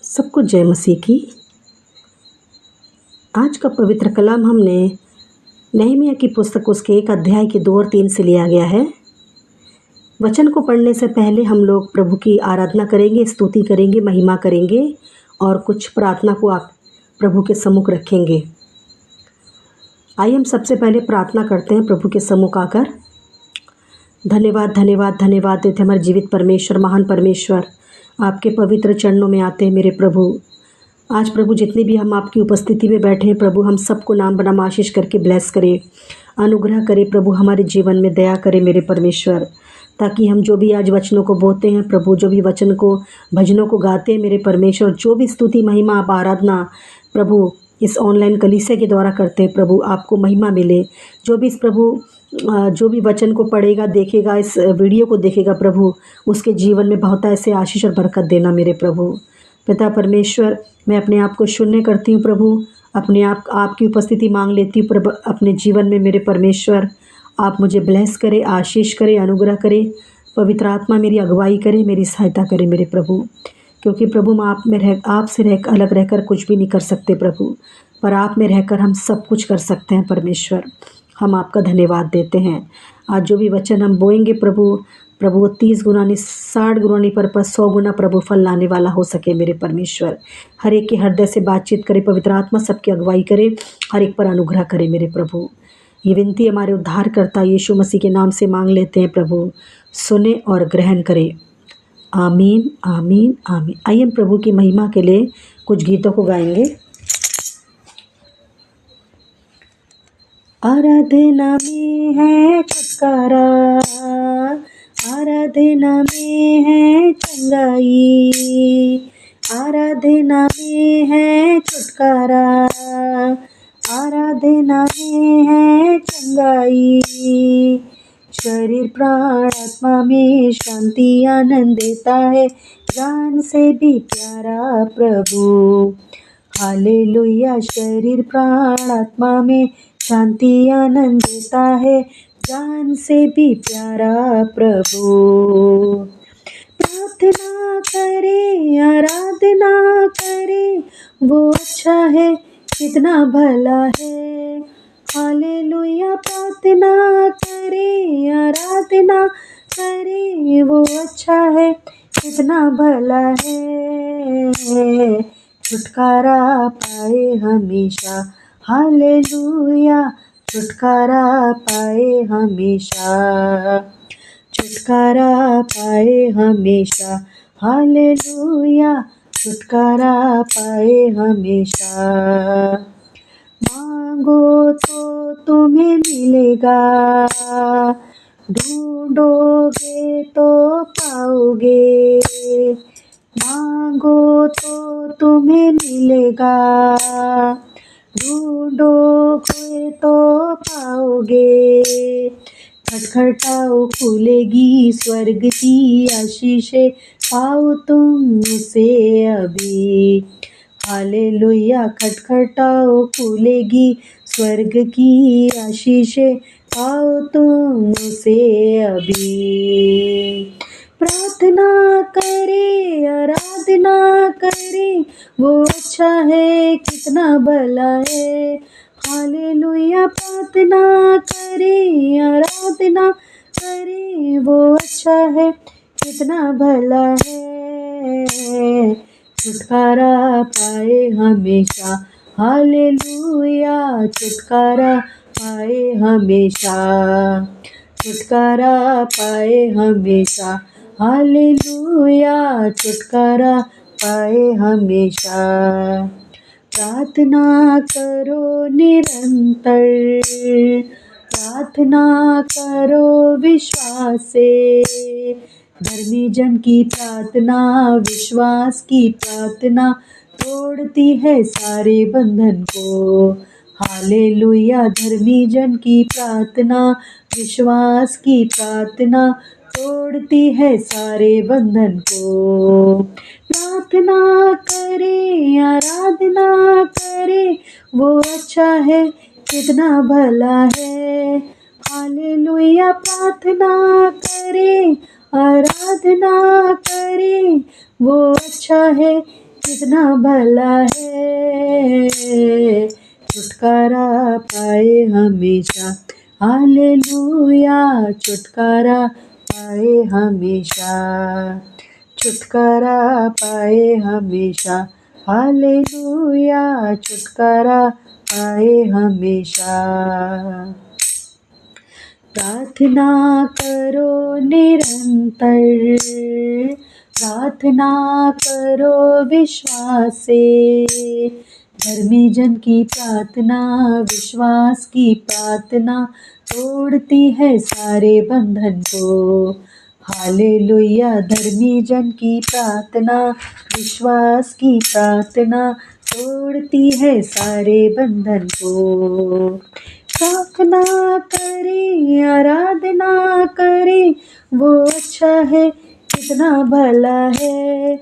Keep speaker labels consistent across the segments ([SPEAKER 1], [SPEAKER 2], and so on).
[SPEAKER 1] सबको जय मसीह की। आज का पवित्र कलाम हमने नहमीया की पुस्तक उसके 1 अध्याय के 2 और 3 से लिया गया है। वचन को पढ़ने से पहले हम लोग प्रभु की आराधना करेंगे, स्तुति करेंगे, महिमा करेंगे और कुछ प्रार्थना को आप प्रभु के सम्मुख रखेंगे। आइए हम सबसे पहले प्रार्थना करते हैं प्रभु के सम्मुख आकर। धन्यवाद धन्यवाद धन्यवाद देते हमारे जीवित परमेश्वर, महान परमेश्वर, आपके पवित्र चरणों में आते हैं मेरे प्रभु। आज प्रभु जितने भी हम आपकी उपस्थिति में बैठे हैं प्रभु, हम सबको नाम बनाम आशीष करके ब्लेस करें, अनुग्रह करें प्रभु, हमारे जीवन में दया करें मेरे परमेश्वर, ताकि हम जो भी आज वचनों को बोलते हैं प्रभु, जो भी वचन को भजनों को गाते हैं मेरे परमेश्वर, जो भी स्तुति महिमा आप आराधना प्रभु इस ऑनलाइन कलीसिया के द्वारा करते हैं प्रभु, आपको महिमा मिले। जो भी इस प्रभु जो भी वचन को पढ़ेगा, देखेगा, इस वीडियो को देखेगा प्रभु, उसके जीवन में बहुत ऐसे आशीष और बरकत देना मेरे प्रभु। पिता परमेश्वर, मैं अपने आप को शून्य करती हूँ प्रभु, अपने आप आपकी उपस्थिति मांग लेती हूँ प्रभु अपने जीवन में मेरे परमेश्वर। आप मुझे ब्लेस करें, आशीष करें, अनुग्रह करें, पवित्र आत्मा मेरी अगुवाई करे, मेरी सहायता करे मेरे प्रभु। क्योंकि प्रभु हम आपसे अलग रहकर कुछ भी नहीं कर सकते प्रभु, पर आप में रहकर हम सब कुछ कर सकते हैं परमेश्वर। हम आपका धन्यवाद देते हैं। आज जो भी वचन हम बोएंगे प्रभु वो 30 गुना नहीं, 60 गुना नहीं, पर 100 गुना प्रभु फल लाने वाला हो सके मेरे परमेश्वर। हर एक के हृदय से बातचीत करे, पवित्र आत्मा सबकी अगुवाई करे, हर एक पर अनुग्रह करे मेरे प्रभु। ये विनती हमारे उद्धारकर्ता यीशु मसीह के नाम से मांग लेते हैं प्रभु, सुने और ग्रहण करें। आमीन आमीन आमीन। आइए हम प्रभु की महिमा के लिए कुछ गीतों को गाएंगे। आराधना में है छुटकारा, आराधना में है चंगाई, आराधना में है छुटकारा, आराधना में है चंगाई। शरीर प्राण आत्मा में शांति आनंद देता है, जान से भी प्यारा प्रभु। हालेलुया। शरीर प्राण आत्मा में शांति आनंद देता है, जान से भी प्यारा प्रभु। प्रार्थना करे, आराधना करे, वो अच्छा है, कितना भला है। हालेलुया। प्रार्थना करे, आराधना करे, वो अच्छा है, कितना भला है। छुटकारा पाए हमेशा, हालेलुया, छुटकारा पाए हमेशा, छुटकारा पाए हमेशा, हालेलुया, छुटकारा पाए हमेशा। मांगो तो तुम्हें मिलेगा, ढूंढोगे तो पाओगे, मांगो तो तुम्हें मिलेगा, ढूंढोगे तो पाओगे। खटखटाओ खुलेगी स्वर्ग की आशीषें, पाओ तुम उसे अभी। हालेलुया। खटखटाओ खुलेगी स्वर्ग की आशीषें, पाओ तुम उसे अभी। प्रार्थना करे, आराधना करे, वो अच्छा है, कितना भला है। हालेलुया। प्रार्थना करे, आराधना करे, वो अच्छा है, कितना भला है। छुटकारा पाए हमेशा, हालेलुया, छुटकारा पाए हमेशा, छुटकारा पाए हमेशा, हालेलुया, छुटकारा पाए हमेशा। प्रार्थना करो निरंतर, प्रार्थना करो विश्वास से। धर्मी जन की प्रार्थना, विश्वास की प्रार्थना, तोड़ती है सारे बंधन को। हालेलुया। धर्मी जन की प्रार्थना, विश्वास की प्रार्थना, तोड़ती है सारे बंधन को। प्रार्थना करे, आराधना करे, वो अच्छा है, कितना भला है। हालेलुया। प्रार्थना करे, आराधना करे, वो अच्छा है, कितना भला है, छुटकारा पाए हमेशा, हालेलुया, छुटकारा पाए हमेशा, छुटकारा पाए हमेशा, हालेलुया, छुटकारा पाए हमेशा। प्रार्थना करो निरंतर, प्रार्थना करो विश्वास से, धर्मी जन की प्रार्थना, विश्वास की प्रार्थना तोड़ती है सारे बंधन को, हालेलुया। धर्मी जन की प्रार्थना, विश्वास की प्रार्थना तोड़ती है सारे बंधन को। प्रार्थना करें, आराधना करें, वो अच्छा है, कितना भला है,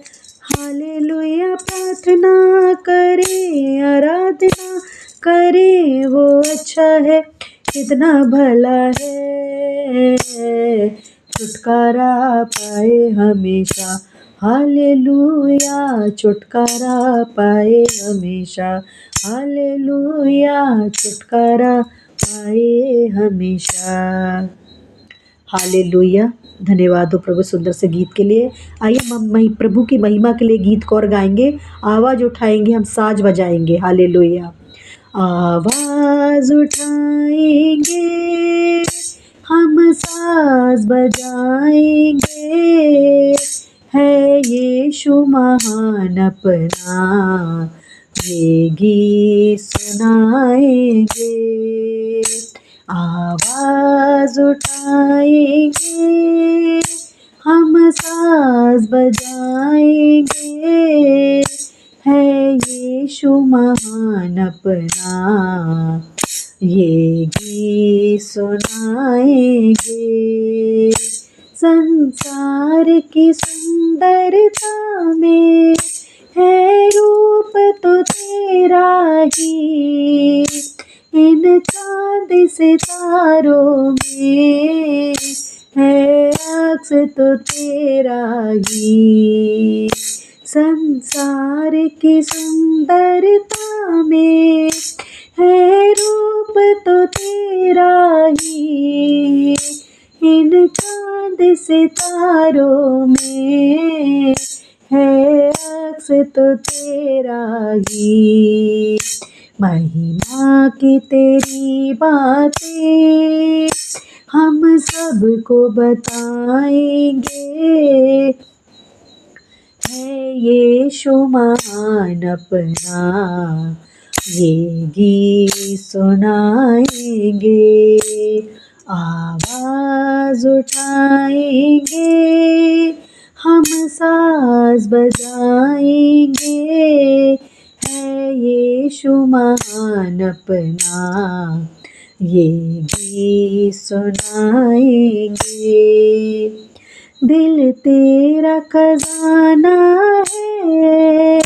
[SPEAKER 1] हालेलुया। प्रार्थना करें, आराधना करें, वो अच्छा है, कितना भला है, छुटकारा पाए हमेशा, हालेलुया, छुटकारा पाए हमेशा, हालेलुया, छुटकारा पाए हमेशा, हालेलुया। धन्यवाद हो प्रभु सुंदर से गीत के लिए। आइए हम प्रभु की महिमा के लिए गीत को और गाएंगे, आवाज़ उठाएंगे, हम साज बजाएंगे, हालेलुया। आवाज़ उठाएंगे, हम साज बजाएंगे, है यीशु महान अपना, ये गीत सुनाएंगे। आवाज़ उठाएंगे, हम साज बजाएंगे, है यीशु महान अपना, ये गीत सुनाएंगे। संसार की सुंदरता में है रूप तो तेरा ही, इन चांद सितारों में है अक्स तो तेरा ही। संसार की सुंदरता में है रूप तो तेरा ही, इन चांद सितारों में है अक्स तो तेरा ही। महिमा की तेरी बातें हम सबको बताएंगे, है यीशु महान अपना, ये गीत सुनाएंगे। आवाज़ उठाएंगे, हम साज बजाएंगे, है यीशु महान अपना, ये गीत सुनाएंगे। दिल तेरा खजाना है,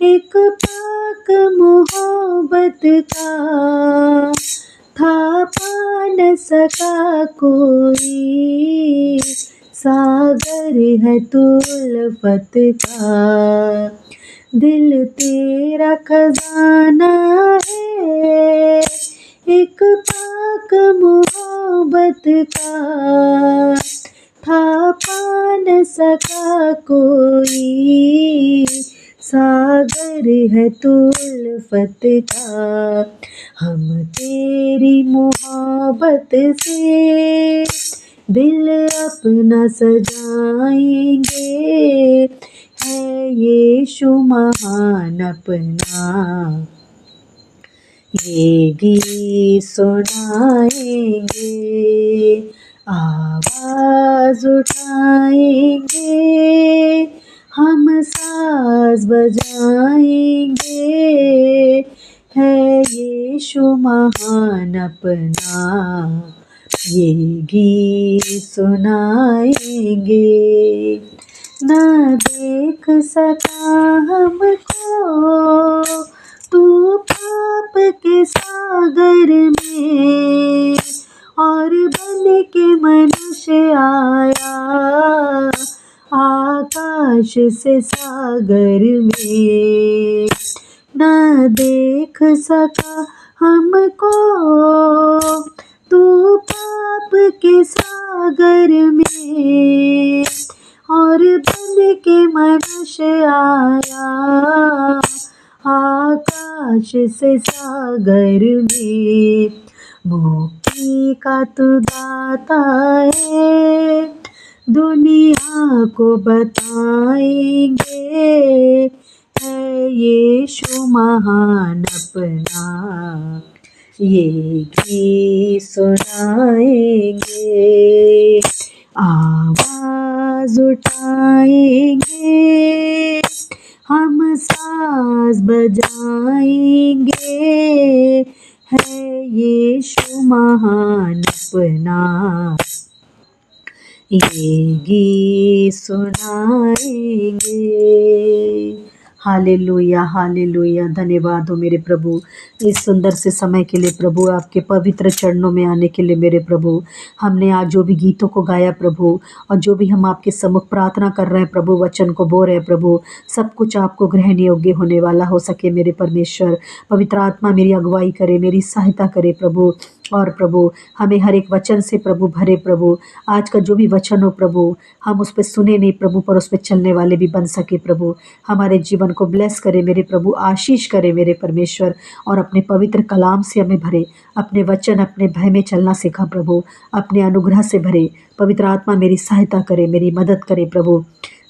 [SPEAKER 1] एक पाक मोहब्बत का, था पा न सका कोई, सागर है तू उल्फत का। दिल तेरा खजाना है, एक पाक मोहब्बत का, था पा न सका कोई, सागर है तू उल्फत का। हम तेरी मोहब्बत से दिल अपना सजाएंगे, है यीशु महान अपना, ये गीत सुनाएंगे। आवाज़ उठाएंगे, हम साज बजाएंगे, है यीशु महान अपना, ये गीत सुनाएंगे। न देख सका हमको तू पाप के सागर में, और बन के मनुष्य आया, आकाश से सागर सागर में, न देख सका हमको तू पाप के सागर में, और बन के मनुष्य आया आकाश से सागर में। मुक्ति का तू दाता है, दुनिया को बताएंगे, है यीशु महान अपना, ये गीत सुनाएंगे, आवाज उठाएंगे, हम साज बजाएंगे, है यीशु महान अपना, ये गीत सुनाएंगे। Hallelujah hallelujah. धन्यवाद हो मेरे प्रभु इस सुंदर से समय के लिए प्रभु, आपके पवित्र चरणों में आने के लिए मेरे प्रभु। हमने आज जो भी गीतों को गाया प्रभु, और जो भी हम आपके सम्मुख प्रार्थना कर रहे हैं प्रभु, वचन को बोल रहे हैं प्रभु, सब कुछ आपको ग्रहण योग्य होने वाला हो सके मेरे परमेश्वर। पवित्र आत्मा मेरी अगुवाई करे, मेरी सहायता करे प्रभु, और प्रभु हमें हर एक वचन से प्रभु भरे प्रभु। आज का जो भी वचन हो प्रभु, हम उस पर सुने नहीं प्रभु, पर उस पर चलने वाले भी बन सके प्रभु। हमारे जीवन को ब्लेस करे मेरे प्रभु, आशीष करे मेरे परमेश्वर, और अपने पवित्र कलाम से हमें भरे। अपने वचन अपने भय में चलना सीखा प्रभु, अपने अनुग्रह से भरे। पवित्र आत्मा मेरी सहायता करे, मेरी मदद करे प्रभु,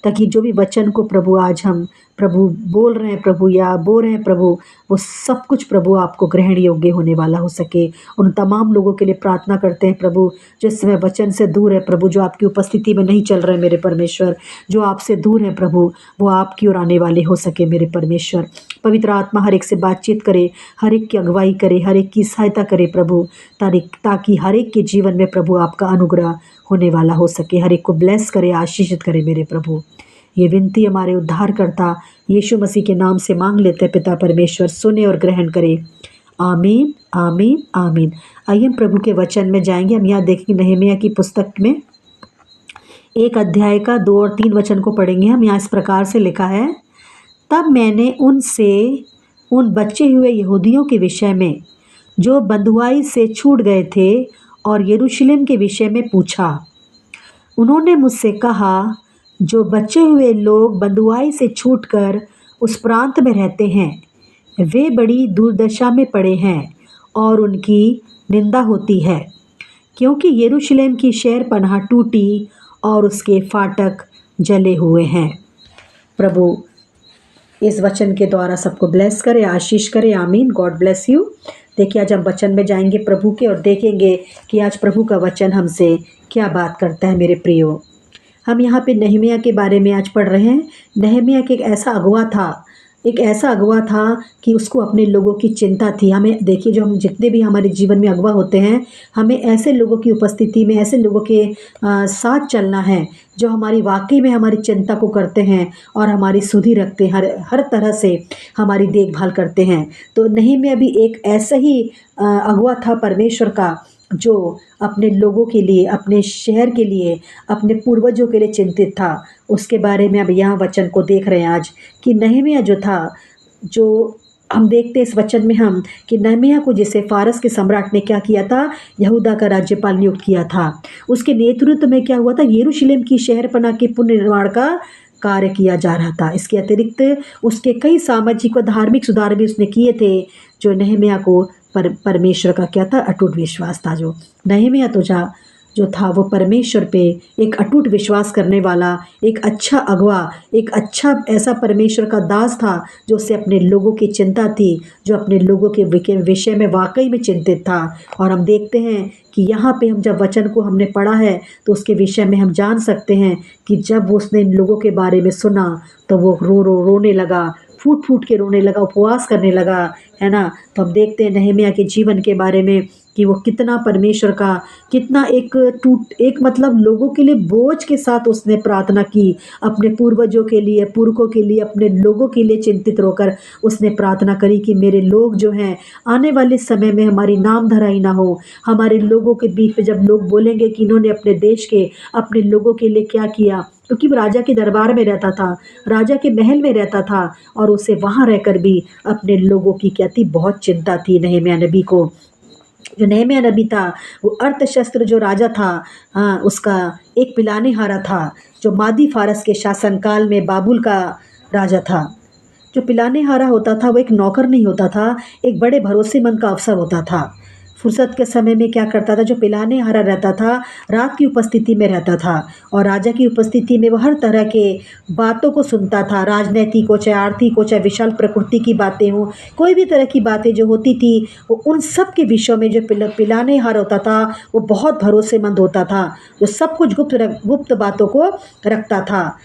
[SPEAKER 1] ताकि जो भी वचन को प्रभु आज हम प्रभु बोल रहे हैं प्रभु, या बोल रहे हैं प्रभु, वो सब कुछ प्रभु आपको ग्रहण योग्य होने वाला हो सके। उन तमाम लोगों के लिए प्रार्थना करते हैं प्रभु जो इस समय वचन से दूर है प्रभु, जो आपकी उपस्थिति में नहीं चल रहे मेरे परमेश्वर, जो आपसे दूर है प्रभु, वो आपकी ओर आने वाले हो सके मेरे परमेश्वर। पवित्र आत्मा हर एक से बातचीत करे, हर एक की अगुवाई करे, हर एक की सहायता करे प्रभु, ताकि हर एक के जीवन में प्रभु आपका अनुग्रह होने वाला हो सके। हर एक को ब्लेस करे, आशीषित करे मेरे प्रभु। ये विनती हमारे उद्धारकर्ता यीशु मसीह के नाम से मांग लेते हैं पिता परमेश्वर, सुने और ग्रहण करे। आमीन आमीन आमीन। आइए हम प्रभु के वचन में जाएंगे। हम यहाँ देखेंगे नहम्याह की पुस्तक में 1 अध्याय का 2 और 3 वचन को पढ़ेंगे हम। यहाँ इस प्रकार से लिखा है, तब मैंने उनसे उन बचे हुए यहूदियों के विषय में जो बंधुआई से छूट गए थे और यरूशलेम के विषय में पूछा। उन्होंने मुझसे कहा, जो बचे हुए लोग बंधुआई से छूटकर उस प्रांत में रहते हैं, वे बड़ी दुर्दशा में पड़े हैं और उनकी निंदा होती है, क्योंकि यरूशलेम की शहरपनाह टूटी और उसके फाटक जले हुए हैं। प्रभु इस वचन के द्वारा सबको ब्लेस करे, आशीष करे। आमीन। God bless you. देखिए आज हम वचन में जाएंगे प्रभु के, और देखेंगे कि आज प्रभु का वचन हमसे क्या बात करता है मेरे प्रियो। हम यहाँ पे नहम्याह के बारे में आज पढ़ रहे हैं। नहम्याह एक ऐसा अगुवा था कि उसको अपने लोगों की चिंता थी। हमें देखिए, जो हम जितने भी हमारे जीवन में अगुवा होते हैं, हमें ऐसे लोगों की उपस्थिति में, ऐसे लोगों के साथ चलना है जो हमारी वाकई में हमारी चिंता को करते हैं और हमारी सुधि रखते हैं, हर तरह से हमारी देखभाल करते हैं। तो नहम्याह भी एक ऐसा ही अगुवा था परमेश्वर का, जो अपने लोगों के लिए, अपने शहर के लिए, अपने पूर्वजों के लिए चिंतित था। उसके बारे में अब यहाँ वचन को देख रहे हैं आज कि नहम्याह जो था, जो हम देखते हैं इस वचन में हम कि नहम्याह को जिसे फारस के सम्राट ने क्या किया था, यहूदा का राज्यपाल नियुक्त किया था। उसके नेतृत्व में क्या हुआ था, यरूशलेम की शहरपनाह के पुनर्निर्माण का कार्य किया जा रहा था। इसके अतिरिक्त उसके कई सामाजिक व धार्मिक सुधार भी उसने किए थे, जो नहम्याह को परमेश्वर का क्या था, अटूट विश्वास था। जो नहम्याह तो जो था वो परमेश्वर पे एक अटूट विश्वास करने वाला, एक अच्छा अगुवा, एक अच्छा ऐसा परमेश्वर का दास था, जो उसे अपने लोगों की चिंता थी, जो अपने लोगों के विषय में वाकई में चिंतित था। और हम देखते हैं कि यहाँ पे हम जब वचन को हमने पढ़ा है, तो उसके विषय में हम जान सकते हैं कि जब उसने इन लोगों के बारे में सुना, तो वो रोने लगा, फूट फूट के रोने लगा, उपवास करने लगा, है ना। तो हम देखते हैं नहम्याह के जीवन के बारे में कि वो कितना परमेश्वर का कितना एक मतलब लोगों के लिए बोझ के साथ उसने प्रार्थना की, अपने पूर्वजों के लिए, पुरखों के लिए, अपने लोगों के लिए चिंतित होकर उसने प्रार्थना करी कि मेरे लोग जो हैं आने वाले समय में हमारी नाम धराई ना हो। हमारे लोगों के बीच में जब लोग बोलेंगे कि इन्होंने अपने देश के, अपने लोगों के लिए क्या किया, क्योंकि वो राजा के दरबार में रहता था, राजा के महल में रहता था, और उसे वहाँ रहकर भी अपने लोगों की क्या थी, बहुत चिंता थी नहम्याह नबी को। जो नहम्याह नबी था वो अर्थशास्त्र जो राजा था, हाँ, उसका एक पिलाने हारा था, जो मादी फारस के शासनकाल में बाबुल का राजा था। जो पिलाने हारा होता था वो एक नौकर नहीं होता था, एक बड़े भरोसेमंद का अफसर होता था। फुर्सत के समय में क्या करता था, जो पिलाने हारा रहता था रात की उपस्थिति में रहता था, और राजा की उपस्थिति में वो हर तरह के बातों को सुनता था, राजनैतिक हो, चाहे आर्थिक हो, चाहे विशाल प्रकृति की बातें हों, कोई भी तरह की बातें जो होती थी, वो उन सब के विषयों में जो पिलाने हारा होता था वो बहुत भरोसेमंद होता था, जो सब कुछ गुप्त बातों को रखता था।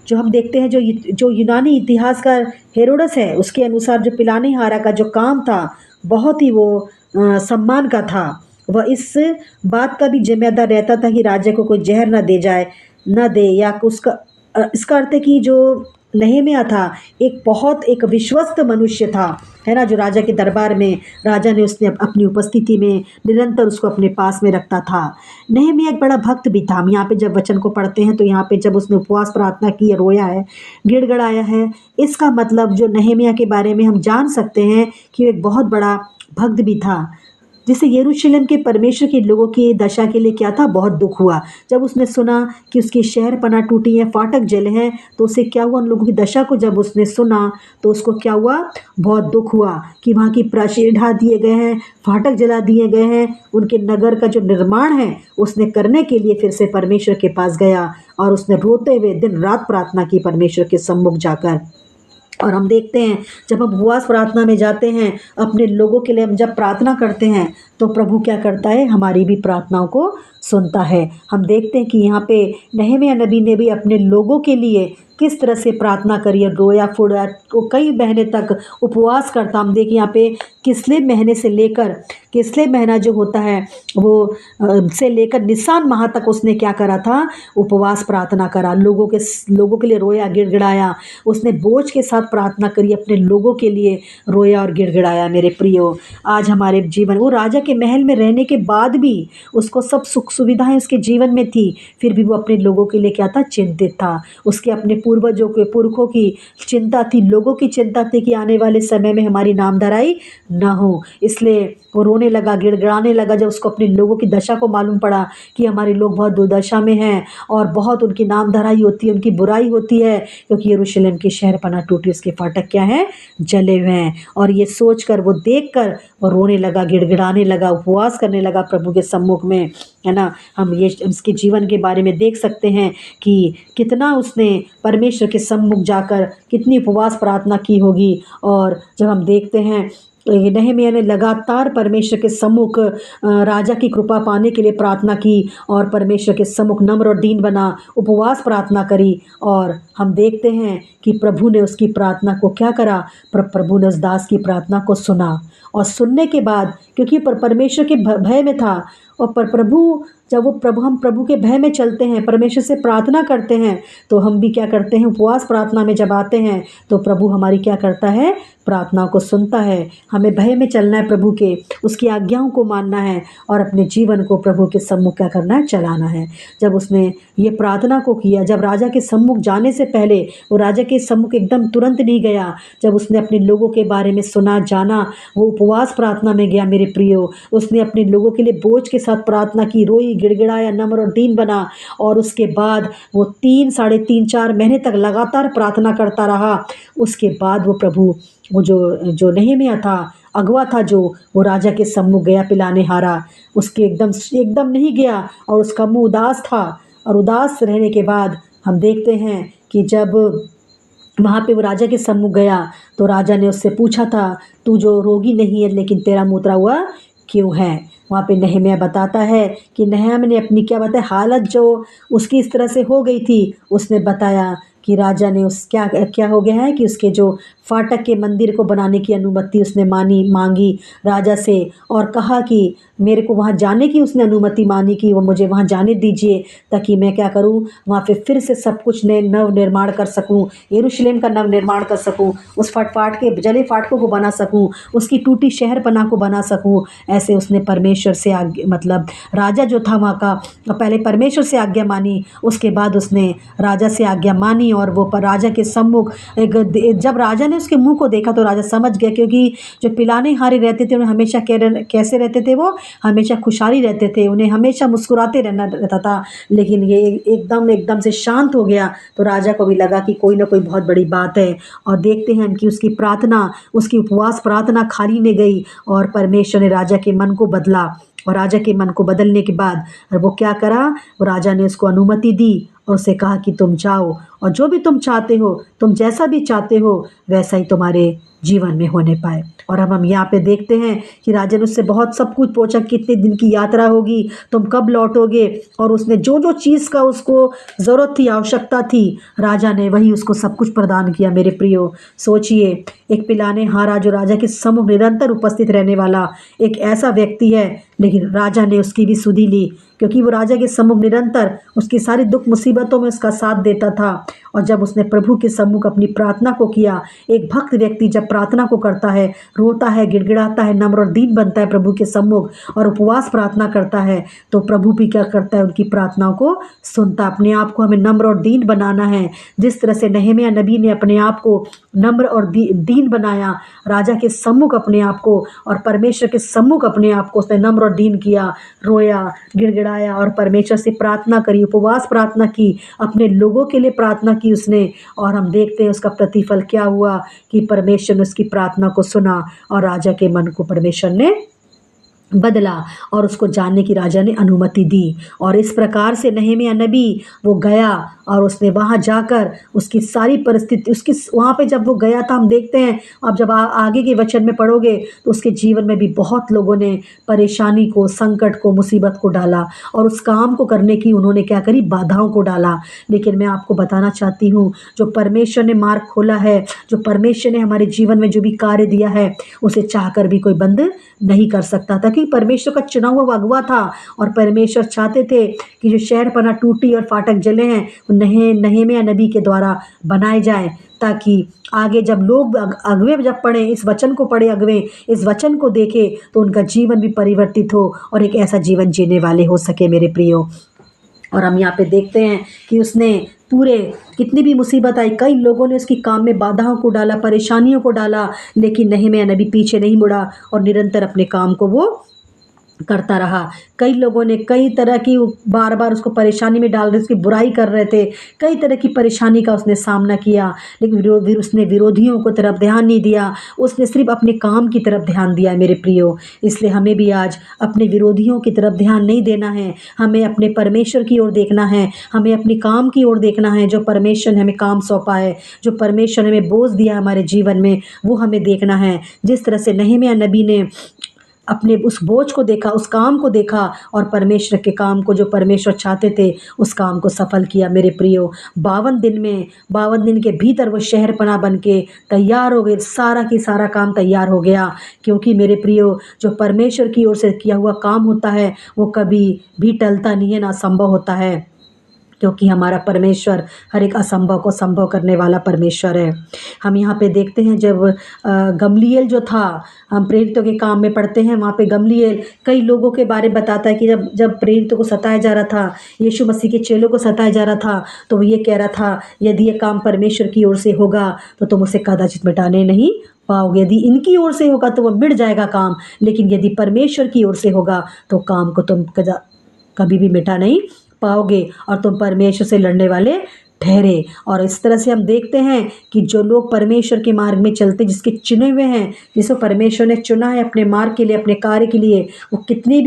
[SPEAKER 1] जो हम देखते हैं, जो यूनानी इतिहासकार हेरोडस है, उसके अनुसार जो पिलाने हारा का जो काम था बहुत ही वो सम्मान का था। वह इस बात का भी जिम्मेदार रहता था कि राजा को कोई जहर न दे जाए, न दे, या उसका इसका अर्थ है कि जो नहम्याह था एक विश्वस्त मनुष्य था, है ना, जो राजा के दरबार में राजा ने उसने अपनी उपस्थिति में निरंतर उसको अपने पास में रखता था। नहम्याह एक बड़ा भक्त भी था। हम यहाँ पे जब वचन को पढ़ते हैं तो यहाँ पे जब उसने उपवास प्रार्थना की, रोया है, गिड़गिड़ाया है, इसका मतलब जो नहम्याह के बारे में हम जान सकते हैं कि वो एक बहुत बड़ा भक्त भी था, जिसे यरूशलेम के परमेश्वर के लोगों की दशा के लिए क्या था, बहुत दुख हुआ। जब उसने सुना कि उसकी शहरपनाह टूटी है, फाटक जले हैं, तो उसे क्या हुआ, उन लोगों की दशा को जब उसने सुना तो उसको क्या हुआ, बहुत दुख हुआ कि वहाँ की प्राचीर ढा दिए गए हैं, फाटक जला दिए गए हैं। उनके नगर का जो निर्माण है उसने करने के लिए फिर से परमेश्वर के पास गया, और उसने रोते हुए दिन रात प्रार्थना की परमेश्वर के सम्मुख जाकर। और हम देखते हैं जब हम उपवास प्रार्थना में जाते हैं, अपने लोगों के लिए हम जब प्रार्थना करते हैं, तो प्रभु क्या करता है, हमारी भी प्रार्थनाओं को सुनता है। हम देखते हैं कि यहाँ पे नहम्याह नबी ने भी अपने लोगों के लिए किस तरह से प्रार्थना करी है, रोया फुड़ा, वो कई महीने तक उपवास करता। हम देखिए यहाँ पे किसले महीना जो होता है वो से लेकर निसान माह तक उसने क्या करा था, उपवास प्रार्थना करा, लोगों के लिए रोया, गिड़गिड़ाया, उसने बोझ के साथ प्रार्थना करी, अपने लोगों के लिए रोया और गिड़गिड़ाया। मेरे प्रियो, आज हमारे जीवन, वो राजा के महल में रहने के बाद भी उसको सब सुख सुविधाएं उसके जीवन में थी, फिर भी वो अपने लोगों के लिए क्या था, चिंतित था। उसके अपने पूर्वजों के, पुरखों की चिंता थी, लोगों की चिंता थी कि आने वाले समय में हमारी नामधराई ना हो। इसलिए वो रोने लगा, गिड़गिड़ाने लगा, जब उसको अपने लोगों की दशा को मालूम पड़ा कि हमारे लोग बहुत दुर्दशा में हैं और बहुत उनकी नामधराई होती है, उनकी बुराई होती है, क्योंकि यरूशलेम की शहरपनाह टूटी, उसके फाटक क्या हैं, जले हुए हैं। और ये सोचकर, वो देखकर वो रोने लगा, गिड़गिड़ाने लगा, उपवास करने लगा प्रभु के सम्मुख में, है ना। हम ये इसके जीवन के बारे में देख सकते हैं कि कितना उसने परमेश्वर के सम्मुख जाकर कितनी उपवास प्रार्थना की होगी। और जब हम देखते हैं नहम्याह ने लगातार परमेश्वर के सम्मुख राजा की कृपा पाने के लिए प्रार्थना की, और परमेश्वर के सम्मुख नम्र और दीन बना, उपवास प्रार्थना करी, और हम देखते हैं कि प्रभु ने उसकी प्रार्थना को क्या करा, प्रभु ने उस दास की प्रार्थना को सुना। और सुनने के बाद, क्योंकि परमेश्वर के भय में था, और जब हम प्रभु के भय में चलते हैं, परमेश्वर से प्रार्थना करते हैं, तो हम भी क्या करते हैं, उपवास प्रार्थना में जब आते हैं तो प्रभु हमारी क्या करता है, प्रार्थना को सुनता है। हमें भय में चलना है, प्रभु के, उसकी आज्ञाओं को मानना है, और अपने जीवन को प्रभु के सम्मुख क्या करना है, चलाना है। जब उसने ये प्रार्थना को किया, जब राजा के सम्मुख जाने से पहले वो राजा के सम्मुख एकदम तुरंत नहीं गया, जब उसने अपने लोगों के बारे में सुना, जाना, वो उपवास प्रार्थना में गया। मेरे प्रियो, उसने अपने लोगों के लिए बोझ के साथ प्रार्थना की, रोई, गिड़गिड़ाया, नम्र और दीन बना, और उसके बाद वो 3 साढ़े 3 4 महीने तक लगातार प्रार्थना करता रहा। उसके बाद वो प्रभु, वो जो नहम्याह था, अगवा था, जो वो राजा के सम्मुख गया पिलाने हारा, उसके एकदम नहीं गया, और उसका मुंह उदास था। और उदास रहने के बाद हम देखते हैं कि जब वहाँ पे वो राजा के सम्मुख गया, तो राजा ने उससे पूछा था, तू जो रोगी नहीं है लेकिन तेरा मुँह उतरा हुआ क्यों है। वहाँ पे नहम्याह बताता है कि नहम्याह ने अपनी क्या बताया, हालत जो उसकी इस तरह से हो गई थी, उसने बताया कि राजा ने उस क्या क्या हो गया है कि उसके जो फाटक के मंदिर को बनाने की अनुमति उसने मांगी राजा से, और कहा कि मेरे को वहाँ जाने की उसने अनुमति मांगी कि वो मुझे वहाँ जाने दीजिए, ताकि मैं क्या करूँ, वहाँ पे फिर से सब कुछ नव निर्माण कर सकूँ, यरूशलेम का नव निर्माण कर सकूँ, उस फाट के जले फाटकों को बना सकूँ, उसकी टूटी शहरपनाह को बना सकूँ। ऐसे उसने परमेश्वर से मतलब राजा जो था वहाँ का, पहले परमेश्वर से आज्ञा मानी, उसके बाद उसने राजा से आज्ञा मानी, और वो राजा के सम्मुख जब राजा ने उसके मुंह को देखा तो राजा समझ गया, क्योंकि जो पिलाने हारे रहते थे उन्हें हमेशा कैसे रहते थे, वो हमेशा खुशहाली रहते थे, उन्हें हमेशा मुस्कुराते रहना रहता था। लेकिन ये एकदम से शांत हो गया, तो राजा को भी लगा कि कोई ना कोई बहुत बड़ी बात है। और देखते हैं कि उसकी प्रार्थना, उसकी उपवास प्रार्थना खाली नहीं गई, और परमेश्वर ने राजा के मन को बदला। और राजा के मन को बदलने के बाद वो क्या करा, वो राजा ने उसको अनुमति दी और उसे कहा कि तुम जाओ, और जो भी तुम चाहते हो, तुम जैसा भी चाहते हो वैसा ही तुम्हारे जीवन में होने पाए। और अब हम यहाँ पे देखते हैं कि राजा ने उससे बहुत सब कुछ पूछा, कितने दिन की यात्रा होगी, तुम कब लौटोगे, और उसने जो जो चीज़ का उसको ज़रूरत थी, आवश्यकता थी, राजा ने वही उसको सब कुछ प्रदान किया। मेरे प्रियो, सोचिए, एक पिलाने हारा जो राजा के सम्मुख निरंतर उपस्थित रहने वाला एक ऐसा व्यक्ति है, लेकिन राजा ने उसकी भी सुधि ली, क्योंकि वो राजा के सम्मुख निरंतर उसकी सारी दुख मुसीबतों में उसका साथ देता था। और जब उसने प्रभु के सम्मुख अपनी प्रार्थना को किया, एक भक्त व्यक्ति जब प्रार्थना को करता है, रोता है, गिड़गिड़ाता है, नम्र और दीन बनता है प्रभु के सम्मुख, और उपवास प्रार्थना करता है, तो प्रभु भी क्या करता है, उनकी प्रार्थनाओं को सुनता। अपने आप को हमें नम्र और दीन बनाना है, जिस तरह से नहम्याह नबी ने अपने आप को नम्र और दीन बनाया, राजा के सम्मुख अपने आप को और परमेश्वर के सम्मुख अपने आप को उसने नम्र और दीन किया, रोया, गिड़गिड़ाया और परमेश्वर से प्रार्थना करी, उपवास प्रार्थना की, अपने लोगों के लिए प्रार्थना की उसने। और हम देखते हैं उसका प्रतिफल क्या हुआ, कि परमेश्वर ने उसकी प्रार्थना को सुना और राजा के मन को परमेश्वर ने बदला, और उसको जानने की राजा ने अनुमति दी। और इस प्रकार से नहम्याह नबी वो गया, और उसने वहाँ जाकर उसकी सारी परिस्थिति, उसकी वहाँ पे जब वो गया था, हम देखते हैं, अब जब आगे के वचन में पढ़ोगे तो उसके जीवन में भी बहुत लोगों ने परेशानी को, संकट को, मुसीबत को डाला, और उस काम को करने की उन्होंने क्या करी, बाधाओं को डाला। लेकिन मैं आपको बताना चाहती हूँ, जो परमेश्वर ने मार्ग खोला है, जो परमेश्वर ने हमारे जीवन में जो भी कार्य दिया है, उसे चाहकर भी कोई बंद नहीं कर सकता था, क्योंकि परमेश्वर का चुना हुआ अगुवा था। और परमेश्वर चाहते थे कि जो शहरपनाह टूटी और फाटक जले हैं, वो नहम्याह नबी के द्वारा बनाए जाएं, ताकि आगे जब लोग अगवे जब पढ़ें, इस वचन को पढ़े, अगवे इस वचन को देखें, तो उनका जीवन भी परिवर्तित हो और एक ऐसा जीवन जीने वाले हो सके। मेरे प्रियो, और हम यहाँ पे देखते हैं कि उसने पूरे कितनी भी मुसीबत आई, कई लोगों ने उसकी काम में बाधाओं को डाला, परेशानियों को डाला, लेकिन नहम्याह नबी पीछे नहीं मुड़ा और निरंतर अपने काम को वो करता रहा। कई लोगों ने कई तरह की बार बार उसको परेशानी में डाल रहे, उसकी बुराई कर रहे थे, कई तरह की परेशानी का उसने सामना किया, लेकिन उसने विरोधियों को तरफ ध्यान नहीं दिया, उसने सिर्फ अपने काम की तरफ ध्यान दिया। मेरे प्रियो, इसलिए हमें भी आज अपने विरोधियों की तरफ ध्यान नहीं देना है, हमें अपने परमेश्वर की ओर देखना है, हमें अपने काम की ओर देखना है। जो परमेश्वर ने हमें काम सौंपा है, जो परमेश्वर ने हमें बोझ दिया हमारे जीवन में, वो हमें देखना है। जिस तरह से नहम्याह नबी ने अपने उस बोझ को देखा, उस काम को देखा, और परमेश्वर के काम को, जो परमेश्वर चाहते थे, उस काम को सफल किया। मेरे प्रियो, 52 दिन के भीतर वो शहरपनाह बन के तैयार हो गए, सारा की सारा काम तैयार हो गया। क्योंकि मेरे प्रियो, जो परमेश्वर की ओर से किया हुआ काम होता है, वो कभी भी टलता नहीं है, ना असंभव होता है, क्योंकि हमारा परमेश्वर हर एक असंभव को संभव करने वाला परमेश्वर है। हम यहाँ पे देखते हैं, जब गमलीएल जो था, हम प्रेरितों के काम में पढ़ते हैं, वहाँ पे गमलीएल कई लोगों के बारे में बताता है कि जब प्रेरितों को सताया जा रहा था, यीशु मसीह के चेलों को सताया जा रहा था, तो वो ये कह रहा था, यदि ये काम परमेश्वर की ओर से होगा तो तुम उसे कदाचित मिटाने नहीं पाओगे। यदि इनकी ओर से होगा तो वो मिट जाएगा काम, लेकिन यदि परमेश्वर की ओर से होगा तो काम को तुम कभी भी मिटा नहीं पाओगे, और तुम परमेश्वर से लड़ने वाले ठहरे। और इस तरह से हम देखते हैं कि जो लोग परमेश्वर के मार्ग में चलते, जिसके चुने हुए हैं, जिसको परमेश्वर ने चुना है अपने मार्ग के लिए, अपने कार्य के लिए, वो कितने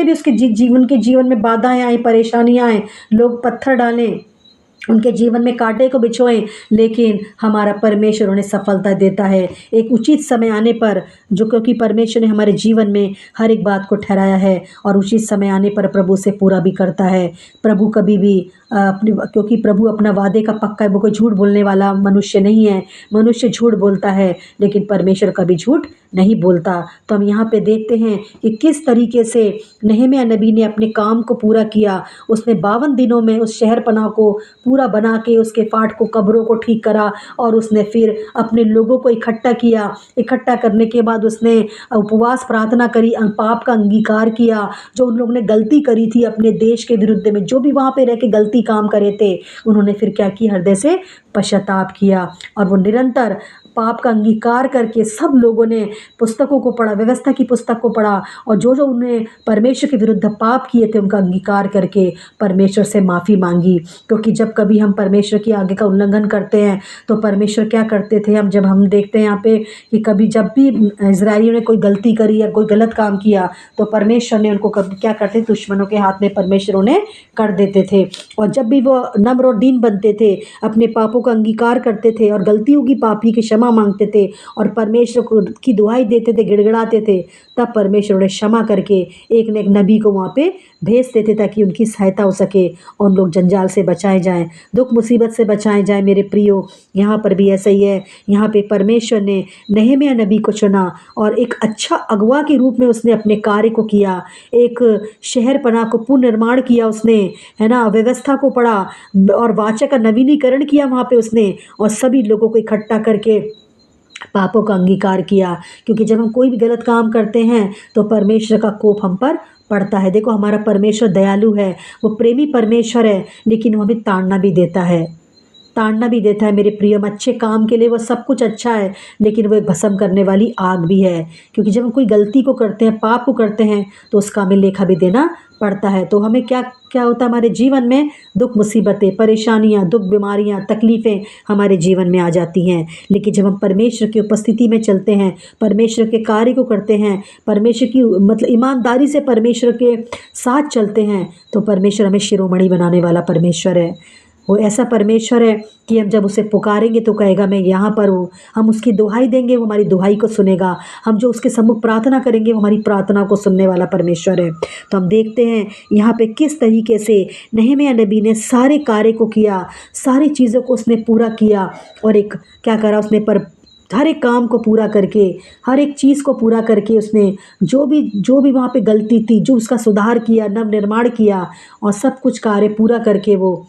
[SPEAKER 1] भी उसके जीवन में बाधाएं आए, परेशानियां आए, लोग पत्थर डालें, उनके जीवन में कांटे को बिछोएं, लेकिन हमारा परमेश्वर उन्हें सफलता देता है एक उचित समय आने पर। जो क्योंकि परमेश्वर ने हमारे जीवन में हर एक बात को ठहराया है, और उचित समय आने पर प्रभु से पूरा भी करता है। प्रभु कभी भी अपने, क्योंकि प्रभु अपना वादे का पक्का है, वो कोई झूठ बोलने वाला मनुष्य नहीं है। मनुष्य झूठ बोलता है लेकिन परमेश्वर कभी झूठ नहीं बोलता। तो हम यहाँ पे देखते हैं कि किस तरीके से नहम्याह नबी ने अपने काम को पूरा किया। उसने 52 दिनों में उस शहर पनाह को पूरा बना के उसके फाटकों कब्रों को ठीक करा और उसने फिर अपने लोगों को इकट्ठा किया। इकट्ठा करने के बाद उसने उपवास प्रार्थना करी, पाप का अंगीकार किया। जो उन लोगों ने गलती करी थी अपने देश के विरुद्ध में, जो भी वहाँ पे रह के गलती काम करे थे, उन्होंने फिर क्या किया, हृदय से पश्चाताप किया और वो निरंतर पाप का अंगीकार करके सब लोगों ने पुस्तकों को पढ़ा, व्यवस्था की पुस्तक को पढ़ा और जो जो उन्हें परमेश्वर के विरुद्ध पाप किए थे उनका अंगीकार करके परमेश्वर से माफ़ी मांगी। क्योंकि जब कभी हम परमेश्वर की आज्ञा का उल्लंघन करते हैं तो परमेश्वर क्या करते थे, हम देखते हैं यहाँ पे कि कभी जब भी इजरायलियों ने कोई गलती करी या कोई गलत काम किया तो परमेश्वर ने उनको कभी क्या करते, दुश्मनों के हाथ में परमेश्वर उन्हें कर देते थे। और जब भी वो नम्र और दीन बनते थे, अपने पापों का अंगीकार करते थे और गलतियों की पापी की क्षमा मांगते थे और परमेश्वर को की दुहाई देते थे, गिड़गिड़ाते थे, तब परमेश्वर उन्हें क्षमा करके एक न एक नबी को वहाँ पे भेज देते ताकि उनकी सहायता हो सके और उन लोग जंजाल से बचाए जाएं, दुख मुसीबत से बचाए जाएं। मेरे प्रियो, यहाँ पर भी ऐसा ही है। यहाँ पे परमेश्वर ने नहम्याह नबी को चुना और एक अच्छा अगुवा के रूप में उसने अपने कार्य को किया। एक शहर पनाह को पुनर्निर्माण किया उसने, है ना, व्यवस्था को पढ़ा और वाचा का नवीनीकरण किया वहाँ पे उसने और सभी लोगों को इकट्ठा करके पापों का अंगीकार किया। क्योंकि जब हम कोई भी गलत काम करते हैं तो परमेश्वर का कोप हम पर पड़ता है। देखो, हमारा परमेश्वर दयालु है, वो प्रेमी परमेश्वर है, लेकिन वो हमें ताड़ना भी देता है, ताड़ना भी देता है। मेरे प्रिय, अच्छे काम के लिए वो सब कुछ अच्छा है, लेकिन वो एक भस्म करने वाली आग भी है। क्योंकि जब हम कोई गलती को करते हैं, पाप को करते हैं, तो उसका हमें लेखा भी देना पड़ता है। तो हमें क्या क्या होता है, हमारे जीवन में दुख मुसीबतें, परेशानियां, दुख, बीमारियां, तकलीफ़ें हमारे जीवन में आ जाती हैं। लेकिन जब हम परमेश्वर की उपस्थिति में चलते हैं, परमेश्वर के कार्य को करते हैं, परमेश्वर की मतलब ईमानदारी से परमेश्वर के साथ चलते हैं, तो परमेश्वर हमें शिरोमणि बनाने वाला परमेश्वर है। वो ऐसा परमेश्वर है कि हम जब उसे पुकारेंगे तो कहेगा मैं यहाँ पर हूँ। हम उसकी दुहाई देंगे, वो हमारी दुहाई को सुनेगा। हम जो उसके सम्मुख प्रार्थना करेंगे, वो हमारी प्रार्थना को सुनने वाला परमेश्वर है। तो हम देखते हैं यहाँ पे किस तरीके से नहम्याह नबी ने सारे कार्य को किया, सारी चीज़ों को उसने पूरा किया और एक क्या करा उसने, पर हर एक काम को पूरा करके, हर एक चीज़ को पूरा करके उसने जो भी वहाँ पे गलती थी, जो उसका सुधार किया, नव निर्माण किया और सब कुछ कार्य पूरा करके वो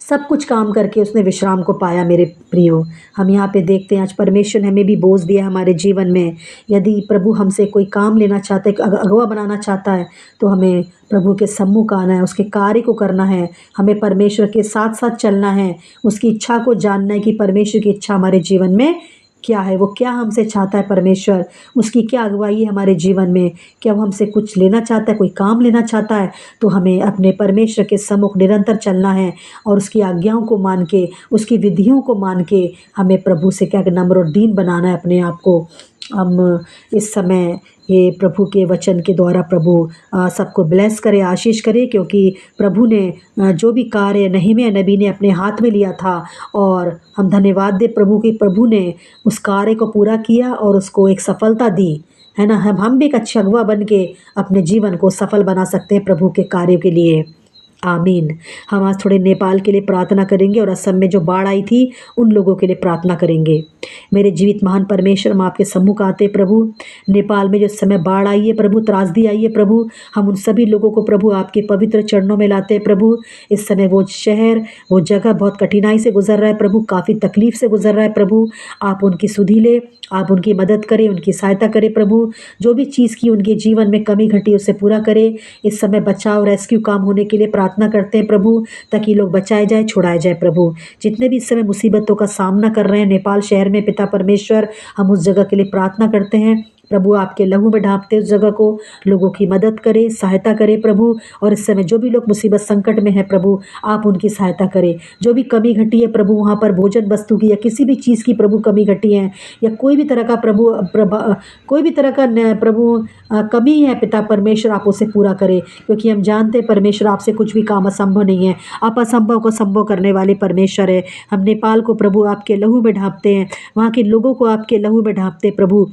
[SPEAKER 1] सब कुछ काम करके उसने विश्राम को पाया। मेरे प्रियो, हम यहाँ पे देखते हैं आज परमेश्वर ने हमें भी बोझ दिया हमारे जीवन में। यदि प्रभु हमसे कोई काम लेना चाहता है, अगुवा बनाना चाहता है, तो हमें प्रभु के सम्मुख आना है, उसके कार्य को करना है। हमें परमेश्वर के साथ साथ चलना है, उसकी इच्छा को जानना है कि परमेश्वर की इच्छा हमारे जीवन में क्या है, वो क्या हमसे चाहता है परमेश्वर, उसकी क्या अगुवाई है हमारे जीवन में। क्या वो हमसे कुछ लेना चाहता है, कोई काम लेना चाहता है, तो हमें अपने परमेश्वर के सम्मुख निरंतर चलना है और उसकी आज्ञाओं को मान के, उसकी विधियों को मान के हमें प्रभु से क्या नम्र और दीन बनाना है अपने आप को। हम इस समय ये प्रभु के वचन के द्वारा प्रभु सबको ब्लेस करे, आशीष करे, क्योंकि प्रभु ने जो भी कार्य नहम्याह नबी ने अपने हाथ में लिया था, और हम धन्यवाद दे प्रभु की, प्रभु ने उस कार्य को पूरा किया और उसको एक सफलता दी, है ना। हम भी एक अच्छे अगुवा बन के अपने जीवन को सफल बना सकते हैं प्रभु के कार्य के लिए। आमीन। हम आज थोड़े नेपाल के लिए प्रार्थना करेंगे और असम में जो बाढ़ आई थी उन लोगों के लिए प्रार्थना करेंगे। मेरे जीवित महान परमेश्वर, हम आपके सम्मुख आते प्रभु। नेपाल में जो समय बाढ़ आई है प्रभु, त्रासदी आई है प्रभु, हम उन सभी लोगों को प्रभु आपके पवित्र चरणों में लाते हैं प्रभु। इस समय वो शहर, वो जगह बहुत कठिनाई से गुजर रहा है प्रभु, काफ़ी तकलीफ से गुजर रहा है प्रभु। आप उनकी सुधि ले, आप उनकी मदद करें, उनकी सहायता करें प्रभु। जो भी चीज़ की उनके जीवन में कमी घटी उसे पूरा करें। इस समय बचाव रेस्क्यू काम होने के लिए प्रार्थना करते हैं प्रभु, ताकि लोग बचाए जाए, छुड़ाए जाए प्रभु। जितने भी इस समय मुसीबतों का सामना कर रहे हैं नेपाल शहर में पिता परमेश्वर, हम उस जगह के लिए प्रार्थना करते हैं प्रभु। आपके लहू में ढांपते उस जगह को, लोगों की मदद करें, सहायता करें प्रभु। और इस समय जो भी लोग मुसीबत संकट में है प्रभु, आप उनकी सहायता करें। जो भी कमी घटी है प्रभु, वहाँ पर भोजन वस्तु की या किसी भी चीज़ की प्रभु कमी घटी है, या कोई भी तरह का कोई भी तरह का प्रभु कमी है पिता परमेश्वर, आप उसे पूरा करें। क्योंकि हम जानते हैं परमेश्वर, आपसे कुछ भी काम असंभव नहीं है। आप असंभव को संभव करने वाले परमेश्वर है। हम नेपाल को प्रभु आपके लहू में ढांपते हैं, वहाँ के लोगों को आपके लहू में ढांपते प्रभु।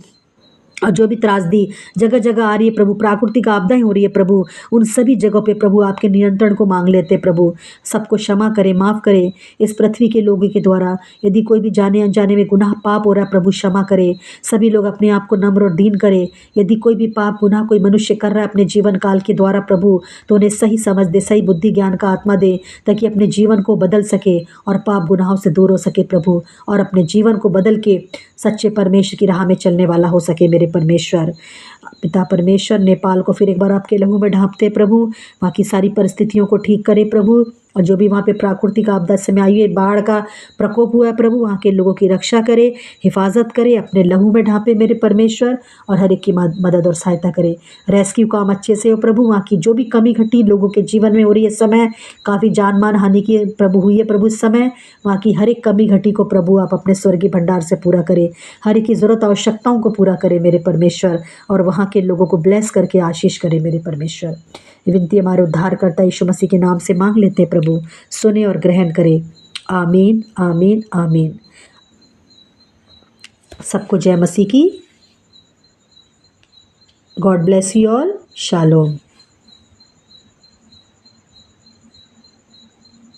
[SPEAKER 1] और जो भी त्रासदी जगह जगह आ रही है प्रभु, प्राकृतिक आपदाएं हो रही है प्रभु, उन सभी जगहों पे प्रभु आपके नियंत्रण को मांग लेते हैं प्रभु। सबको क्षमा करें, माफ़ करें। इस पृथ्वी के लोगों के द्वारा यदि कोई भी जाने अनजाने में गुनाह पाप हो रहा है प्रभु, क्षमा करें। सभी लोग अपने आप को नम्र और दीन करें। यदि कोई भी पाप गुनाह कोई मनुष्य कर रहा है अपने जीवन काल के द्वारा प्रभु, तो उन्हें सही समझ दे, सही बुद्धि ज्ञान का आत्मा दे, ताकि अपने जीवन को बदल सके और पाप गुनाहों से दूर हो सके प्रभु, और अपने जीवन को बदल के सच्चे परमेश्वर की राह में चलने वाला हो सके मेरे परमेश्वर। पिता परमेश्वर, नेपाल को फिर एक बार आपके लहू में ढांपते प्रभु, वहाँ की सारी परिस्थितियों को ठीक करे प्रभु, और जो भी वहाँ पे प्राकृतिक आपदा समय आई है, बाढ़ का प्रकोप हुआ है प्रभु, वहाँ के लोगों की रक्षा करे, हिफाजत करे, अपने लहू में ढांपे मेरे परमेश्वर, और हर एक की मदद और सहायता करे। रेस्क्यू काम अच्छे से हो प्रभु, वहाँ की जो भी कमी घटी लोगों के जीवन में हो रही है, इस समय काफ़ी जान मान हानि की प्रभु हुई है प्रभु, इस समय वहाँ की हर एक कमी घटी को प्रभु आप अपने स्वर्गीय भंडार से पूरा करें, हर एक की ज़रूरत आवश्यकताओं को पूरा करें मेरे परमेश्वर, और वहाँ के लोगों को ब्लेस करके आशीष करें मेरे परमेश्वर। ये विनती हमारे उद्धारकर्ता यीशु मसीह के नाम से मांग लेते हैं प्रभु, सुने और ग्रहण करें। आमीन, आमीन, आमीन। सबको जय मसीह की। God bless you all. Shalom.